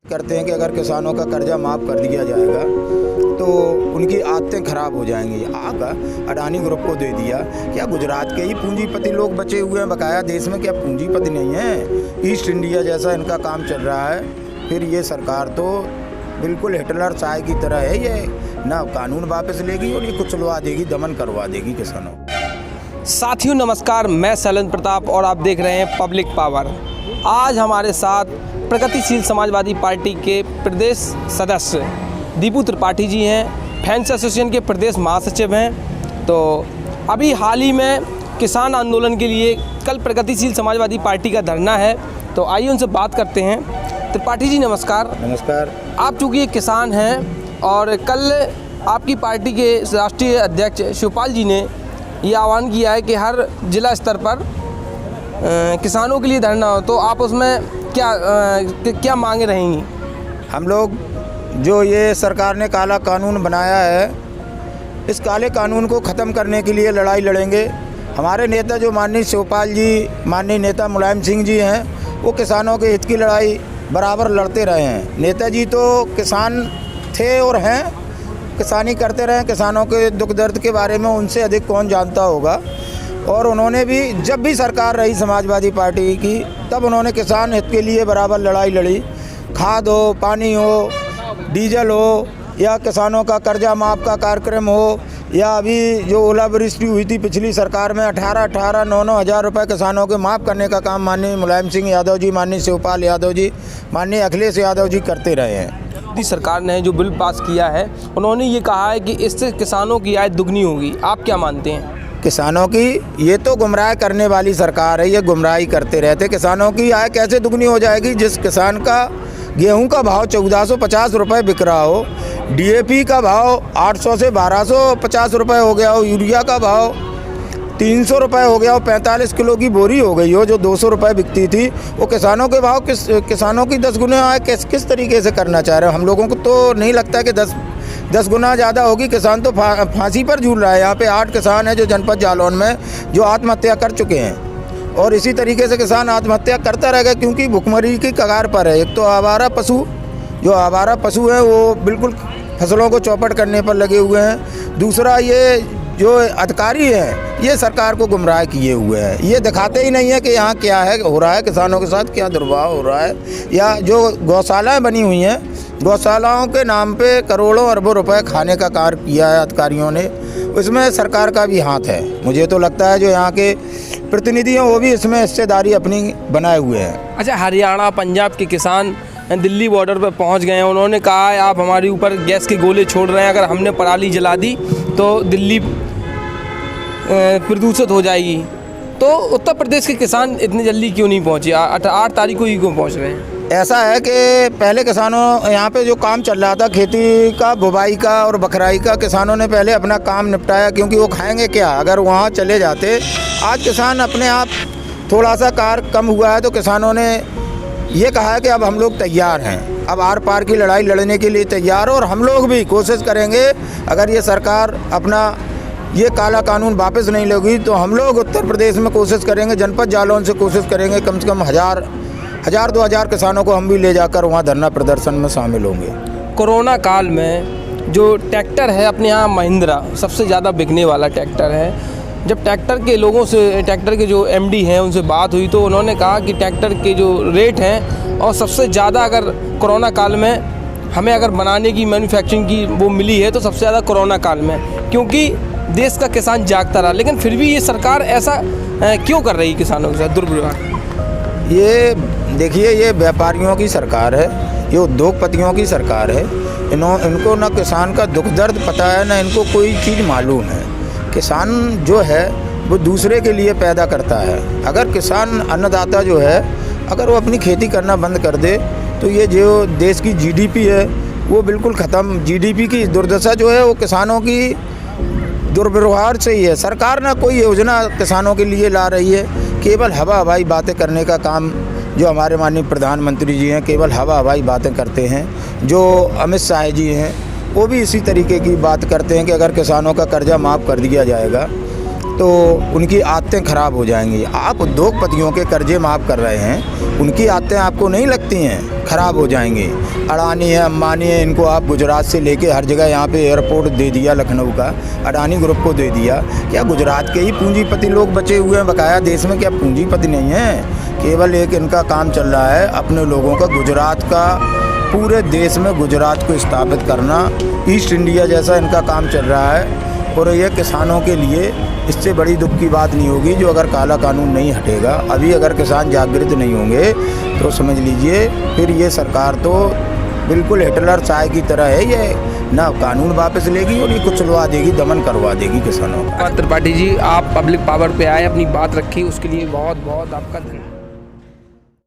करते हैं कि अगर किसानों का कर्जा माफ़ कर दिया जाएगा तो उनकी आदतें खराब हो जाएंगी। अडानी ग्रुप को दे दिया, क्या गुजरात के ही पूंजीपति लोग बचे हुए हैं? बकाया देश में क्या पूंजीपति नहीं है? ईस्ट इंडिया जैसा इनका काम चल रहा है। फिर ये सरकार तो बिल्कुल हिटलर चाय की तरह है, ये ना कानून वापस लेगी और ये कुचलवा देगी, दमन करवा देगी किसानों। साथियों नमस्कार, मैं शैलेंद्र प्रताप और आप देख रहे हैं पब्लिक पावर। आज हमारे साथ प्रगतिशील समाजवादी पार्टी के प्रदेश सदस्य दीपू त्रिपाठी जी हैं, फैंस एसोसिएशन के प्रदेश महासचिव हैं। तो अभी हाल ही में किसान आंदोलन के लिए कल प्रगतिशील समाजवादी पार्टी का धरना है, तो आइए उनसे बात करते हैं। त्रिपाठी जी नमस्कार। नमस्कार। आप चूँकि एक किसान हैं और कल आपकी पार्टी के राष्ट्रीय अध्यक्ष शिवपाल जी ने ये आह्वान किया है कि हर जिला स्तर पर किसानों के लिए धरना हो, तो आप उसमें क्या मांगे रहेंगी? हम लोग जो ये सरकार ने काला कानून बनाया है, इस काले कानून को ख़त्म करने के लिए लड़ाई लड़ेंगे। हमारे नेता जो माननीय शिवपाल जी, माननीय नेता मुलायम सिंह जी हैं, वो किसानों के हित की लड़ाई बराबर लड़ते रहे हैं। नेताजी तो किसान थे और हैं, किसानी करते रहे। किसानों के दुख दर्द के बारे में उनसे अधिक कौन जानता होगा। और उन्होंने भी जब भी सरकार रही समाजवादी पार्टी की, तब उन्होंने किसान हित के लिए बराबर लड़ाई लड़ी। खाद हो, पानी हो, डीजल हो, या किसानों का कर्जा माफ़ का कार्यक्रम हो, या अभी जो ओलावृष्टि हुई थी पिछली सरकार में 9 हज़ार रुपये किसानों के माफ़ करने का काम माननीय मुलायम सिंह यादव जी, माननीय शिवपाल यादव जी, माननीय अखिलेश यादव जी करते रहे हैं। सरकार ने जो बिल पास किया है, उन्होंने ये कहा है कि इससे किसानों की आय दुगनी होगी। आप क्या मानते हैं? किसानों की ये तो गुमराह करने वाली सरकार है, ये गुमराही करते रहते। किसानों की आय कैसे दुगनी हो जाएगी? जिस किसान का गेहूं का भाव 1450 रुपये बिक रहा हो, डीएपी का भाव 800 से 1250 रुपये हो गया हो, यूरिया का भाव 300 रुपये हो गया हो, 45 किलो की बोरी हो गई हो जो 200 रुपये बिकती थी, वो किसानों के भाव किसानों की 10 गुना आय किस तरीके से करना चाह रहे हो? हम लोगों को तो नहीं लगता कि 10 गुना ज़्यादा होगी। किसान तो फांसी पर झूल रहा है। यहाँ पे 8 किसान हैं जो जनपद जालौन में जो आत्महत्या कर चुके हैं, और इसी तरीके से किसान आत्महत्या करता रहेगा क्योंकि भुखमरी की कगार पर है। एक तो आवारा पशु हैं वो बिल्कुल फसलों को चौपट करने पर लगे हुए हैं। दूसरा, ये जो अधिकारी हैं ये सरकार को गुमराह किए हुए हैं। ये दिखाते ही नहीं है कि यहाँ क्या है हो रहा है, किसानों के साथ क्या दुर्भाव हो रहा है। या जो गौशालाएँ बनी हुई हैं, गौशालाओं के नाम पे करोड़ों अरबों रुपए खाने का कार्य किया है अधिकारियों ने, उसमें सरकार का भी हाथ है। मुझे तो लगता है जो यहाँ के प्रतिनिधि हैं वो भी इसमें हिस्सेदारी अपनी बनाए हुए हैं। अच्छा, हरियाणा पंजाब के किसान दिल्ली बॉर्डर पर पहुंच गए हैं। उन्होंने कहा है आप हमारे ऊपर गैस के गोले छोड़ रहे हैं, अगर हमने पराली जला दी तो दिल्ली प्रदूषित हो जाएगी। तो उत्तर प्रदेश के किसान इतनी जल्दी क्यों नहीं पहुँचे? 8 तारीख को ही क्यों पहुँच रहे हैं? ऐसा है कि पहले किसानों यहाँ पे जो काम चल रहा था खेती का, बुवाई का और बखराई का, किसानों ने पहले अपना काम निपटाया, क्योंकि वो खाएंगे क्या अगर वहाँ चले जाते। आज किसान अपने आप थोड़ा सा कार्य कम हुआ है तो किसानों ने ये कहा है कि अब हम लोग तैयार हैं, अब आर पार की लड़ाई लड़ने के लिए तैयार। और हम लोग भी कोशिश करेंगे, अगर ये सरकार अपना ये काला कानून वापस नहीं लेगी तो हम लोग उत्तर प्रदेश में कोशिश करेंगे, जनपद जालौन से कोशिश करेंगे, कम से कम 1000-2000 किसानों को हम भी ले जाकर वहाँ धरना प्रदर्शन में शामिल होंगे। कोरोना काल में जो ट्रैक्टर है अपने यहाँ महिंद्रा सबसे ज़्यादा बिकने वाला ट्रैक्टर है। जब ट्रैक्टर के जो एमडी हैं उनसे बात हुई तो उन्होंने कहा कि ट्रैक्टर के जो रेट हैं और सबसे ज़्यादा अगर कोरोना काल में हमें अगर बनाने की मैन्युफैक्चरिंग की वो मिली है तो सबसे ज़्यादा कोरोना काल में, क्योंकि देश का किसान जागता रहा। लेकिन फिर भी ये सरकार ऐसा क्यों कर रही है किसानों के साथ दुर्व्यवहार? ये देखिए, ये व्यापारियों की सरकार है, ये उद्योगपतियों की सरकार है। इनको ना किसान का दुख दर्द पता है, ना इनको कोई चीज़ मालूम है। किसान जो है वो दूसरे के लिए पैदा करता है। अगर किसान अन्नदाता जो है अगर वो अपनी खेती करना बंद कर दे तो ये जो देश की जीडीपी है वो बिल्कुल ख़त्म। जीडीपी की दुर्दशा जो है वो किसानों की दुर्व्यवहार से ही है। सरकार ना कोई योजना किसानों के लिए ला रही है, केवल हवा हवाई बातें करने का काम जो हमारे माननीय प्रधानमंत्री जी हैं केवल हवा हवाई बातें करते हैं। जो अमित शाह जी हैं वो भी इसी तरीके की बात करते हैं कि अगर किसानों का कर्जा माफ़ कर दिया जाएगा तो उनकी आदतें ख़राब हो जाएंगी। आप उद्योगपतियों के कर्जे माफ़ कर रहे हैं, उनकी आदतें आपको नहीं लगती हैं ख़राब हो जाएंगी। अडानी है, अंबानी है, इनको आप गुजरात से लेके हर जगह यहाँ पे एयरपोर्ट दे दिया लखनऊ का, अडानी ग्रुप को दे दिया। क्या गुजरात के ही पूंजीपति लोग बचे हुए हैं? बकाया देश में क्या पूंजीपति नहीं है? केवल एक इनका काम चल रहा है अपने लोगों का, गुजरात का, पूरे देश में गुजरात को स्थापित करना, ईस्ट इंडिया जैसा इनका काम चल रहा है। और ये किसानों के लिए इससे बड़ी दुख की बात नहीं होगी जो अगर काला कानून नहीं हटेगा। अभी अगर किसान जागृत नहीं होंगे तो समझ लीजिए फिर ये सरकार तो बिल्कुल हिटलर चाय की तरह है, ये ना कानून वापस लेगी और ये कुचलवा देगी, दमन करवा देगी किसानों का। त्रिपाठी जी, आप पब्लिक पावर पे आए, अपनी बात रखी, उसके लिए बहुत बहुत आपका धन्यवाद।